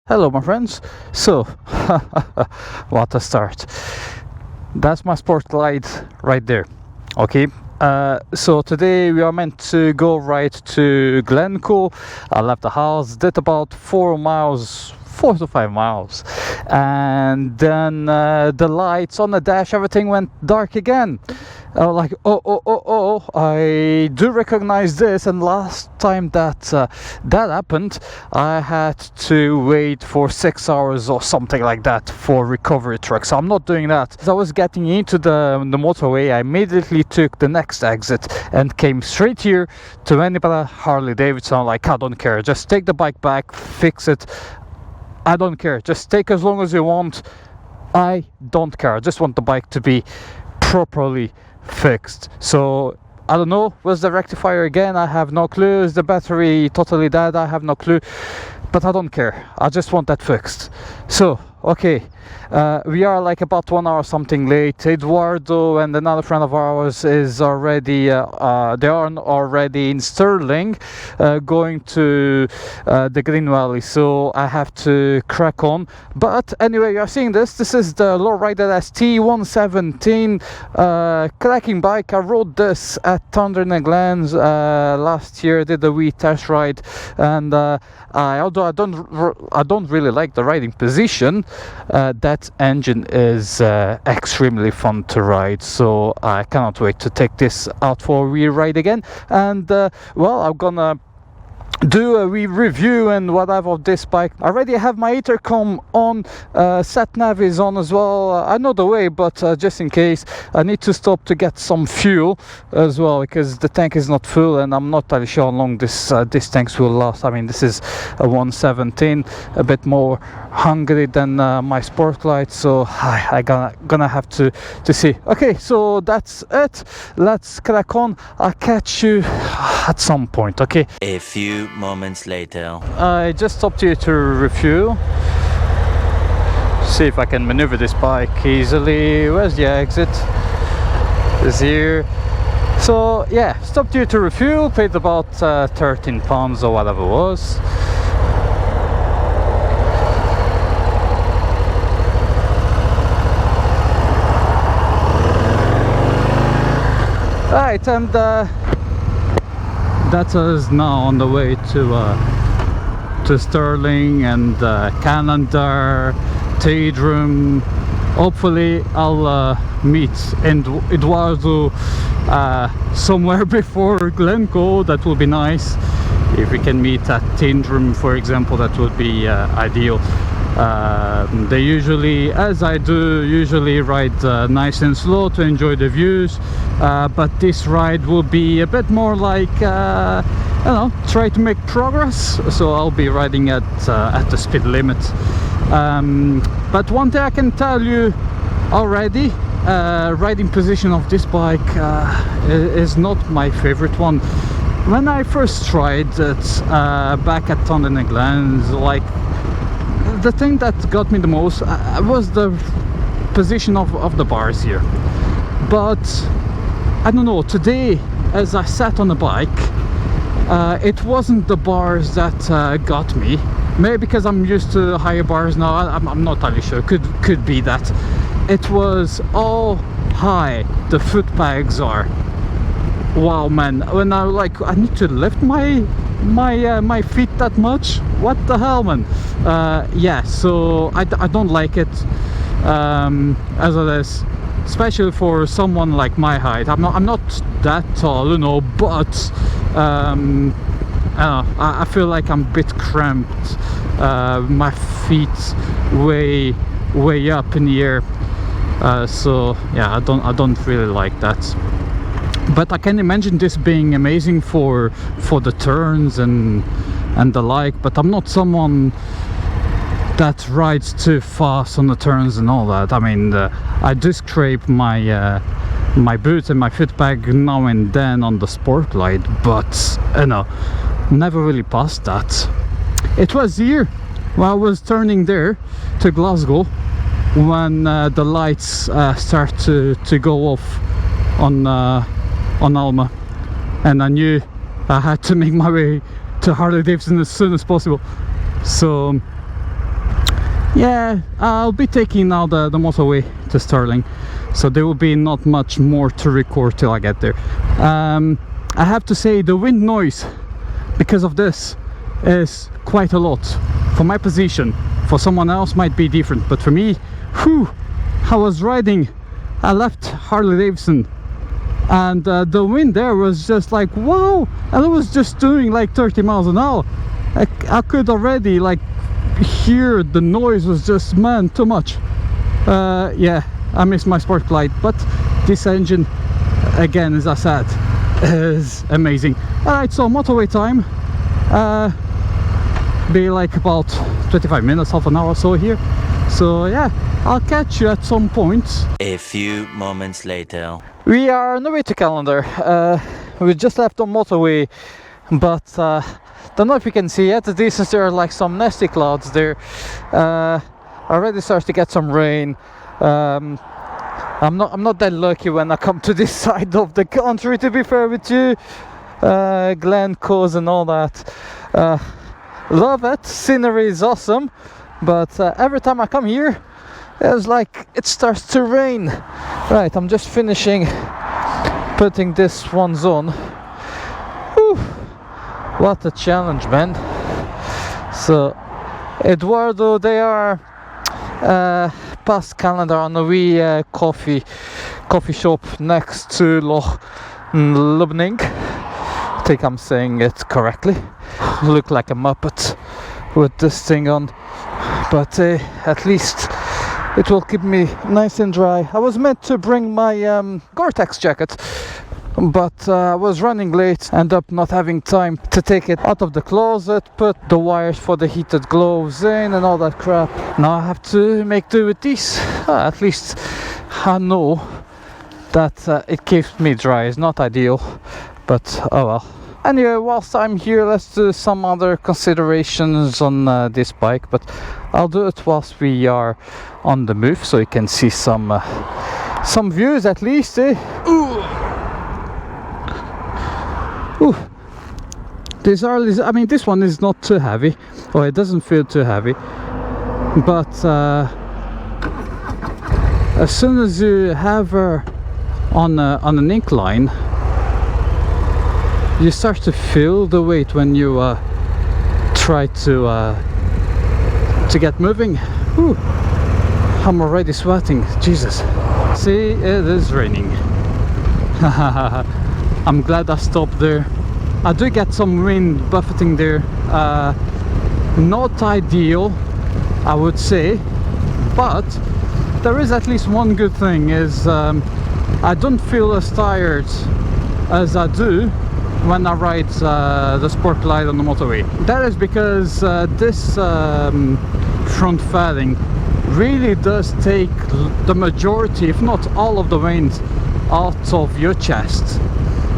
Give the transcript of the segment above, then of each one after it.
Hello my friends. So what a start. That's my sport glide right there. Okay, so today we are meant to go right to Glencoe. I left the house, did about 4 to 5 miles, and then the lights on the dash, everything went dark again. Like oh, I do recognize this, and last time that that happened I had to wait for 6 hours or something like that for recovery truck, so I'm not doing that. As I was getting into the motorway, I immediately took the next exit and came straight here to Edinburgh Harley-Davidson. Like, I don't care, just take the bike back, fix it, I don't care, just take as long as you want, I don't care, I just want the bike to be properly fixed. So I don't know, was the rectifier again? I have no clue. Is the battery totally dead? I have no clue, but I don't care, I just want that fixed. So okay, we are like about 1 hour something late. Eduardo and another friend of ours is already they are already in Stirling, going to the Green Valley, so I have to crack on. But anyway, you are seeing this is the lowrider ST117 cracking bike. I rode this at Thunder and Glens last year, did a wee test ride, and although I don't really like the riding position, that engine is extremely fun to ride, so I cannot wait to take this out for a wee ride again. And well, I'm gonna do a wee review and whatever of this bike. I already have my intercom on, sat nav is on as well. I know the way, but just in case, I need to stop to get some fuel as well, because the tank is not full and I'm not entirely sure how long this tank will last. I mean, this is a 117, a bit more hungry than my sport glide, so I gonna have to see. Okay, so that's it, let's crack on. I'll catch you at some point. Okay, a few moments later. I just stopped here to refuel, see if I can maneuver this bike easily. Where's the exit? Is here. So yeah, stopped here to refuel, paid about £13 or whatever it was. Right, and that is now on the way to Stirling and Canada, Tadrum. Hopefully I'll meet Eduardo somewhere before Glencoe. That would be nice. If we can meet at Tadrum, for example, that would be ideal. They usually, as I do, usually ride nice and slow to enjoy the views, but this ride will be a bit more like I don't know, try to make progress, so I'll be riding at the speed limit. But one thing I can tell you already, riding position of this bike is not my favorite one. When I first tried it back at Thunder and Glens, like, the thing that got me the most was the position of the bars here. But I don't know, today as I sat on the bike, it wasn't the bars that got me. Maybe because I'm used to higher bars now, I'm not entirely sure, could be that. It was how high the foot pegs are. Wow, man, when I need to lift my feet that much, what the hell, man. Yeah, so I don't like it as it is, especially for someone like my height. I'm not that tall, you know, but I feel like I'm a bit cramped, my feet way up in the air, so yeah, I don't really like that. But I can imagine this being amazing for the turns and the like, but I'm not someone that rides too fast on the turns and all that. I mean, I do scrape my my boots and my foot peg now and then on the sport glide, but you know, never really past that. It was here when I was turning there to Glasgow when the lights start to go off on Alma, and I knew I had to make my way to Harley-Davidson as soon as possible. So yeah, I'll be taking now the motorway to Stirling, so there will be not much more to record till I get there. I have to say the wind noise because of this is quite a lot. For my position, for someone else might be different, but for me, whew, I was riding, I left Harley-Davidson, and the wind there was just like wow, and it was just doing like 30 miles an hour. I could already like hear the noise was just, man, too much. Yeah, I miss my sport glide, but this engine, again, as I said, is amazing. Alright, so motorway time, be like about 25 minutes, half an hour or so here. So yeah, I'll catch you at some point. A few moments later. We are on the way to Calendar. We just left on motorway, but don't know if you can see at the distance there are like some nasty clouds there. Already starts to get some rain. I'm not that lucky when I come to this side of the country, to be fair with you. Glencoe and all that. Love it, scenery is awesome, but every time I come here it's like it starts to rain. Right, I'm just finishing putting this ones on. Whew, what a challenge, man. So Eduardo, they are past Calendar on a wee coffee shop next to Loch Lubning. I think I'm saying it correctly. Look like a Muppet with this thing on, but at least it will keep me nice and dry. I was meant to bring my Gore-Tex jacket, but I was running late, end up not having time to take it out of the closet, put the wires for the heated gloves in and all that crap. Now I have to make do with these. At least I know that it keeps me dry. It's not ideal, but oh well. Anyway, whilst I'm here, let's do some other considerations on this bike, but I'll do it whilst we are on the move, so you can see some views at least, eh? Ooh. Ooh. This Harley's, I mean, this one is not too heavy, or it doesn't feel too heavy, but as soon as you have her on an incline, you start to feel the weight when you try to get moving. Whew. I'm already sweating, Jesus. See, it is raining. I'm glad I stopped there. I do get some wind buffeting there. Not ideal, I would say, but there is at least one good thing, is I don't feel as tired as I do when I ride the Sport Glide on the motorway. That is because this front fairing really does take the majority, if not all of the wind out of your chest.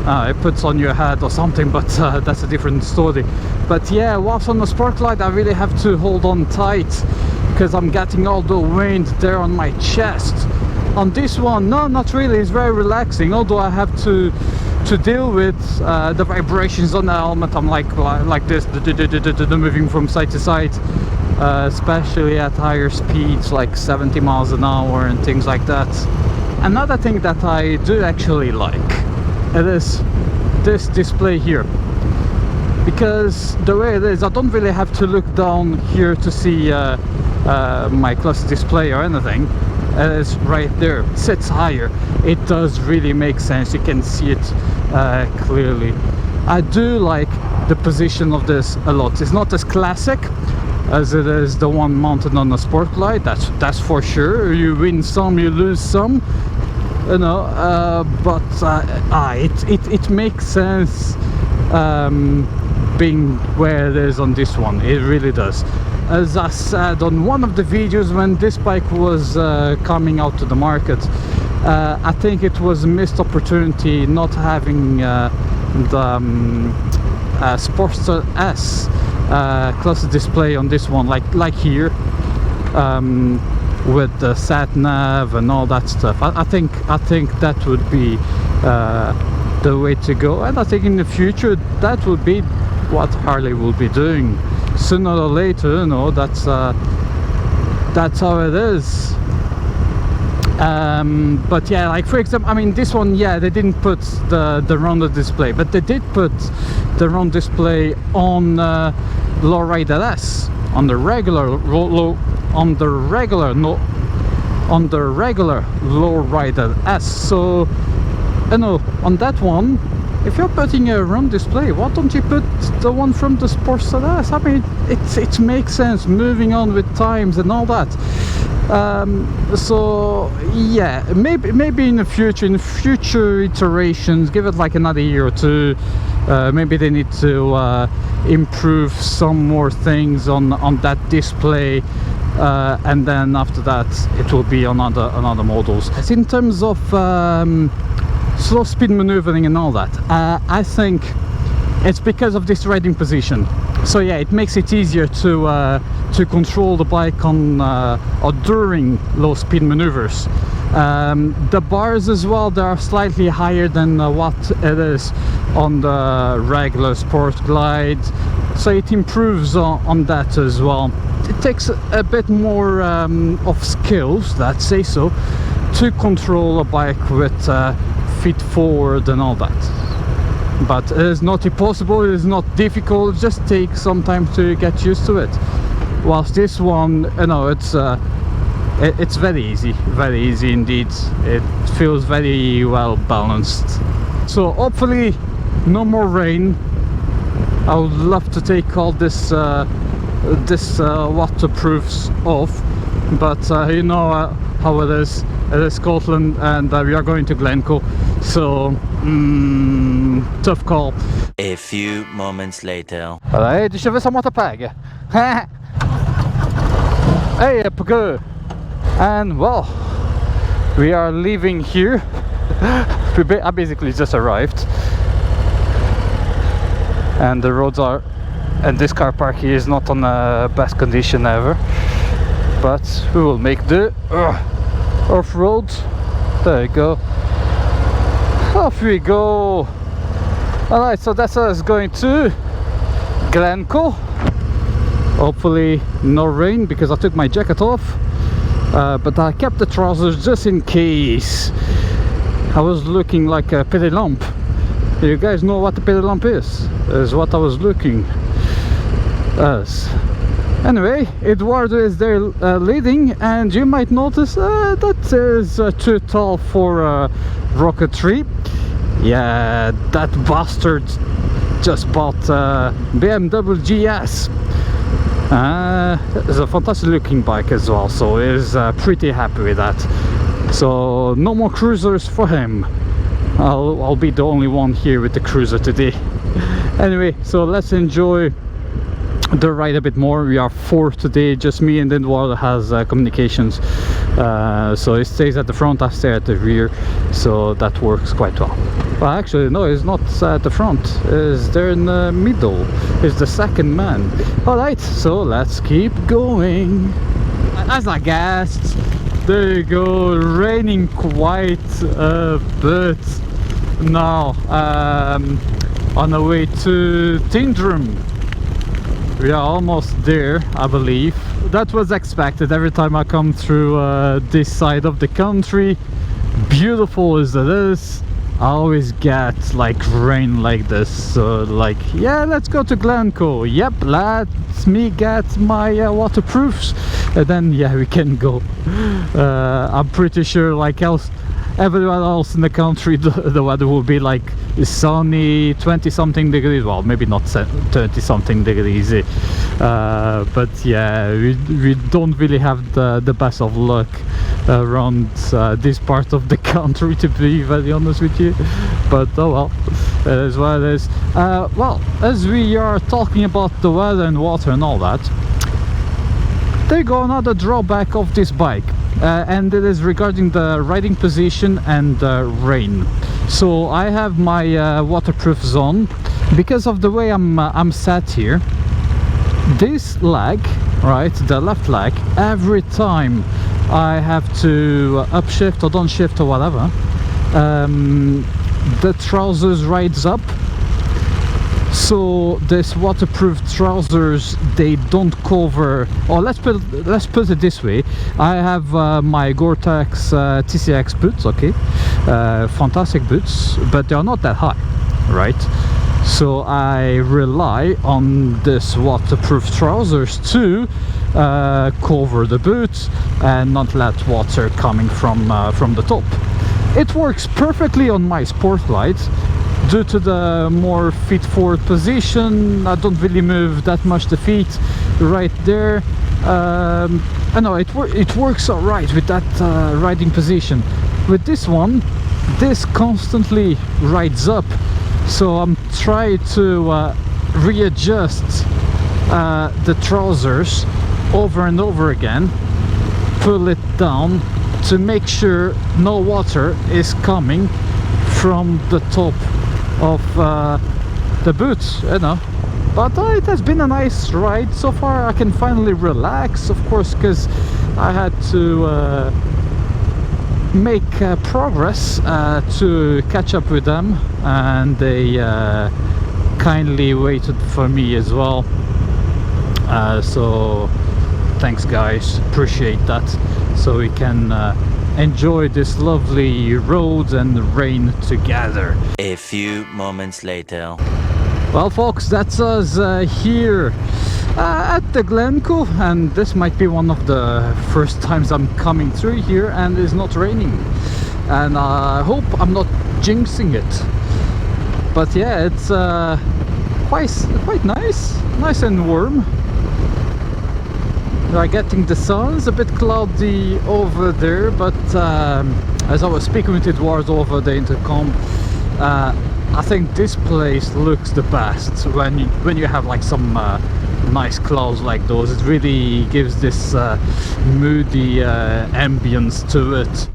It puts on your head or something, but that's a different story. But yeah, whilst on the Sport Glide I really have to hold on tight because I'm getting all the wind there on my chest. On this one, no, not really, it's very relaxing, although I have to deal with the vibrations on the helmet. I'm like this, moving from side to side, especially at higher speeds like 70 miles an hour and things like that. Another thing that I do actually like, it is this display here, because the way it is, I don't really have to look down here to see my cluster display or anything. It is right there, it sits higher. It does really make sense, you can see it clearly. I do like the position of this a lot. It's not as classic as it is the one mounted on the Sport Glide, that's for sure. You win some, you lose some, you know, but it makes sense being where it is on this one. It really does. As I said on one of the videos when this bike was coming out to the market, I think it was a missed opportunity not having the Sportster S cluster display on this one, like here, with the sat nav and all that stuff. I think that would be the way to go, and I think in the future that would be what Harley will be doing sooner or later. You know, that's that's how it is. But yeah, like for example, I mean this one, yeah, they didn't put the rounded display, but they did put the round display on low-rated S, on the regular low-rated S. So you know, on that one, if you're putting a round display, why don't you put the one from the Sports S? I mean, it makes sense, moving on with times and all that. So yeah, maybe in the future iterations, give it like another year or two, maybe they need to improve some more things on that display, and then after that it will be on other models. In terms of slow speed maneuvering and all that, I think it's because of this riding position. So yeah, it makes it easier to control the bike on or during low speed maneuvers. The bars as well, they are slightly higher than what it is on the regular Sport Glide, so it improves on that as well. It takes a bit more of skills, let's say so, to control a bike with feet forward and all that. But it is not impossible, it is not difficult, it just takes some time to get used to it. Whilst this one, you know, it's very easy indeed. It feels very well balanced. So hopefully no more rain. I would love to take all this waterproofs off, but you know how it is. It is Scotland, and we are going to Glencoe, so tough call. A few moments later. Alright, deixa eu ver se a moto pega. Hey, Edinburgh. And well, we are leaving here. I basically just arrived, and the roads are, and this car park here is not on the best condition ever, but we will make the off-road. There you go. Off we go. Alright, so that's us going to Glencoe. Hopefully no rain, because I took my jacket off, but I kept the trousers just in case. I was looking like a petty lump. You guys know what the petty lump is what I was looking as. Anyway, Eduardo is there leading, and you might notice that is too tall for rocketry. Yeah, that bastard just bought BMW GS. It's a fantastic looking bike as well, so he's pretty happy with that. So no more cruisers for him. I'll be the only one here with the cruiser today. Anyway, so let's enjoy the ride a bit more. We are 4 today, just me, and then Eduardo has communications, so he stays at the front, I stay at the rear, so that works quite well. Well, actually no, he's not at the front, he's there in the middle, he's the second man. Alright, so let's keep going. As I guessed, there you go, raining quite a bit now, on the way to Tindrum. We are almost there, I believe. That was expected. Every time I come through this side of the country, beautiful as it is, I always get like rain like this. So like, yeah, let's go to Glencoe. Yep, let me get my waterproofs, and then yeah, we can go. I'm pretty sure like everyone else in the country, the weather will be like sunny, 20 something degrees, well maybe not 30 something degrees, but yeah, we don't really have the best of luck around this part of the country, to be very honest with you. But oh well, it is what it is. Well, as we are talking about the weather and water and all that, there you go, another drawback of this bike. And it is regarding the riding position and rain. So I have my waterproofs on because of the way I'm sat here. This leg, right, the left leg, every time I have to upshift or downshift or whatever, the trousers rides up. So this waterproof trousers, they don't cover, or let's put it this way. I have my Gore-Tex TCX boots, okay, fantastic boots, but they are not that high, right? So I rely on this waterproof trousers to cover the boots and not let water coming from the top. It works perfectly on my Sportglide. Due to the more feet forward position, I don't really move that much the feet right there. I know it works alright with that riding position. With this one, this constantly rides up, so I'm trying to readjust the trousers over and over again, pull it down to make sure no water is coming from the top of the boots, you know. But it has been a nice ride so far. I can finally relax, of course, because I had to make progress to catch up with them, and they kindly waited for me as well. So thanks guys, appreciate that, so we can enjoy this lovely road and rain together. A few moments later. Well folks, that's us here at the Glencoe, and this might be one of the first times I'm coming through here and it's not raining, and I hope I'm not jinxing it. But yeah, it's quite nice and warm. We are getting the sun. It's a bit cloudy over there, but as I was speaking with Eduardo over the intercom, I think this place looks the best when you have like some nice clouds like those. It really gives this moody ambience to it.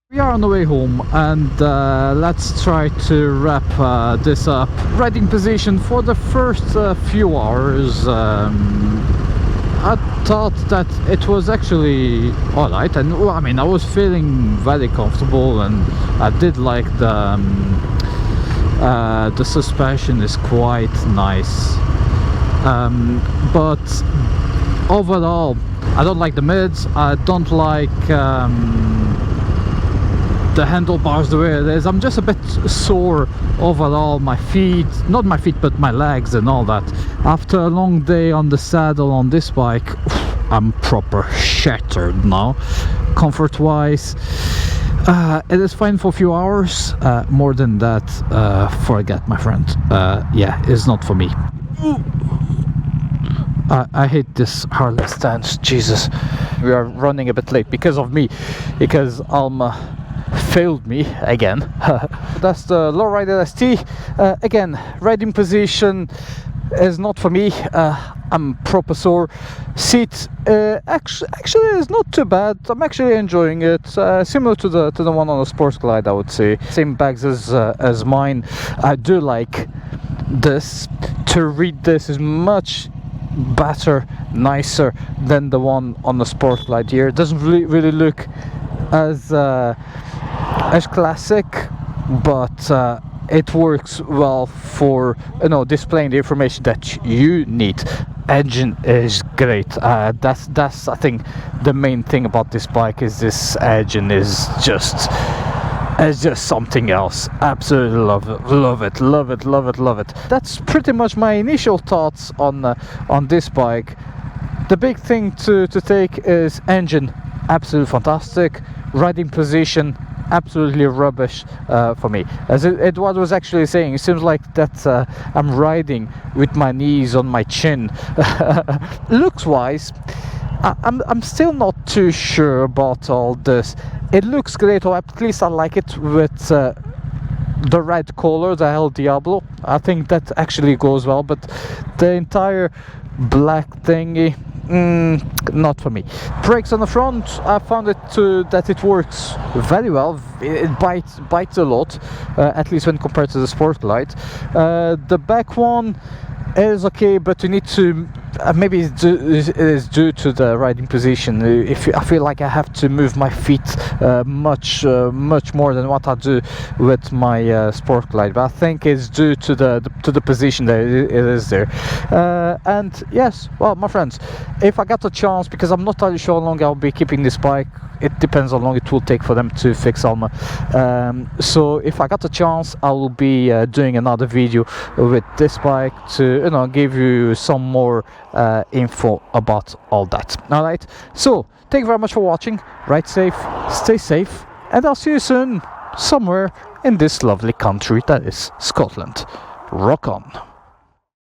We are on the way home, and let's try to wrap this up. Riding position for the first few hours. I thought that it was actually alright, and well, I mean, I was feeling very comfortable, and I did like the suspension is quite nice. But overall, I don't like the mids. I don't like the handlebars the way it is. I'm just a bit sore overall. My feet, not my feet but my legs and all that. After a long day on the saddle on this bike, I'm proper shattered now, comfort wise. It is fine for a few hours. More than that, forget, my friend. Yeah, it's not for me. I hate this Harley stance. Jesus, we are running a bit late because of me, because Alma failed me again. That's the lowrider ST. Again, riding position is not for me. I'm proper sore. Seat actually is not too bad. I'm actually enjoying it. Similar to the one on the Sportglide, I would say. Same bags as mine. I do like this. To read this is much better, nicer than the one on the Sportglide here. It doesn't really look as classic, but it works well for, you know, displaying the information that you need. engine is great. That's I think the main thing about this bike is this engine is just. It's just something else. Absolutely love it, love it, love it, love it, love it. That's pretty much my initial thoughts on this bike. The big thing to take is engine, absolutely fantastic. Riding position, absolutely rubbish for me. As Edward was actually saying, it seems like that I'm riding with my knees on my chin. Looks wise, I'm still not too sure about all this. It looks great, or at least I like it with the red color, the El Diablo. I think that actually goes well, but the entire black thingy, not for me. Brakes on the front, I found that it works very well. It bites a lot, at least when compared to the Sportlight. The back one is okay, but you need to maybe it is due to the riding position. If I feel like I have to move my feet much more than what I do with my Sportlight, but I think it's due to the position that it is there. And yes, well, my friends, if I got a chance, because I'm not entirely sure how long I'll be keeping this bike, it depends how long it will take for them to fix Alma. So if I got a chance, I will be doing another video with this bike to give you some more info about all that. All right, so thank you very much for watching. Ride safe, stay safe, and I'll see you soon somewhere in this lovely country that is Scotland. Rock on.